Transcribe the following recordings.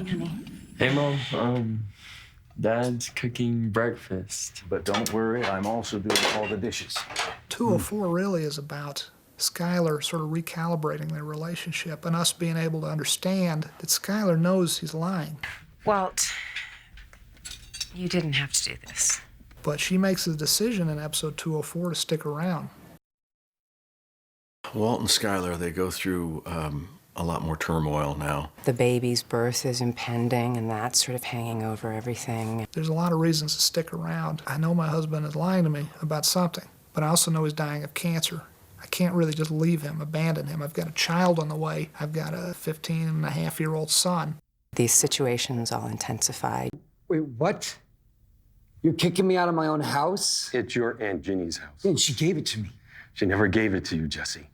doing, honey? Hey, Mom. Dad's cooking breakfast. But don't worry, I'm also doing all the dishes. 204 really is about Skylar sort of recalibrating their relationship and us being able to understand that Skylar knows he's lying. Walt, you didn't have to do this. But she makes the decision in episode 204 to stick around. Walt and Skylar, they go through a lot more turmoil now. The baby's birth is impending, and that's sort of hanging over everything. There's a lot of reasons to stick around. I know my husband is lying to me about something, but I also know he's dying of cancer. I can't really just leave him, abandon him. I've got a child on the way. I've got a 15-and-a-half-year-old son. These situations all intensify. Wait, what? You're kicking me out of my own house? It's your Aunt Ginny's house. And she gave it to me. She never gave it to you, Jesse.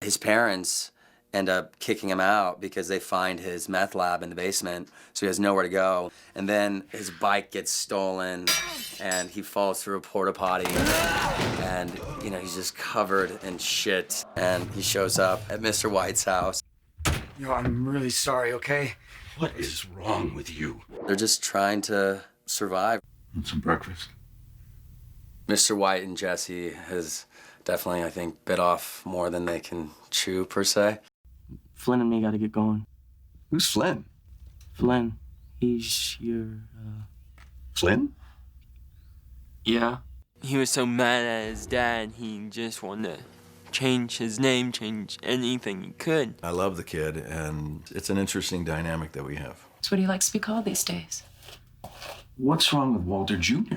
His parents end up kicking him out because they find his meth lab in the basement, so he has nowhere to go. And then his bike gets stolen, and he falls through a porta potty, and, you know, he's just covered in shit. And he shows up at Mr. White's house. Yo, I'm really sorry, okay? What is wrong with you? They're just trying to survive. Want some breakfast? Mr. White and Jesse has definitely, I think, bit off more than they can chew, per se. Flynn and me gotta get going. Who's Flynn? Flynn, he's your, Flynn? Yeah. He was so mad at his dad, he just wanted to change his name, change anything he could. I love the kid, and it's an interesting dynamic that we have. That's what he likes to be called these days. What's wrong with Walter Jr.?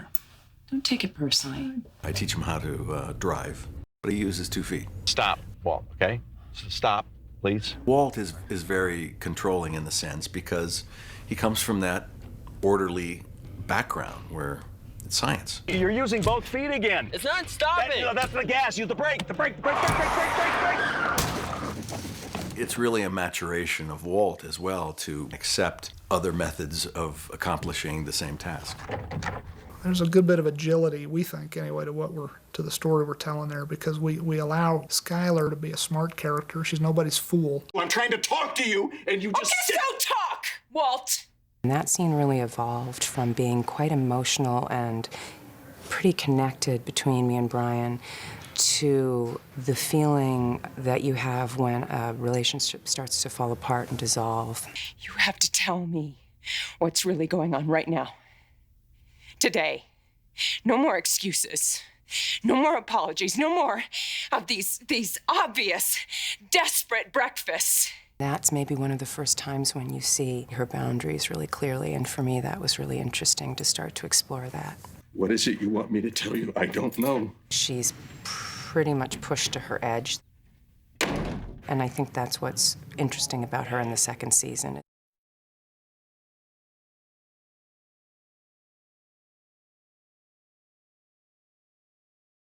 Don't take it personally. I teach him how to drive, but he uses 2 feet. Stop, Walt, okay? Stop, please. Walt is very controlling in the sense because he comes from that orderly background where it's science. You're using both feet again. It's not stopping! That's the gas. Use the brake. The brake, brake, brake, brake, brake, brake, brake. It's really a maturation of Walt as well to accept other methods of accomplishing the same task. There's a good bit of agility, we think, anyway, to the story we're telling there, because we allow Skylar to be a smart character. She's nobody's fool. I'm trying to talk to you, and you just Okay, so talk, Walt! And that scene really evolved from being quite emotional and pretty connected between me and Brian to the feeling that you have when a relationship starts to fall apart and dissolve. You have to tell me what's really going on right now. Today. No more excuses. No more apologies. No more of these obvious, desperate breakfasts. That's maybe one of the first times when you see her boundaries really clearly, and for me that was really interesting to start to explore that. What is it you want me to tell you? I don't know. She's pretty much pushed to her edge, and I think that's what's interesting about her in the second season.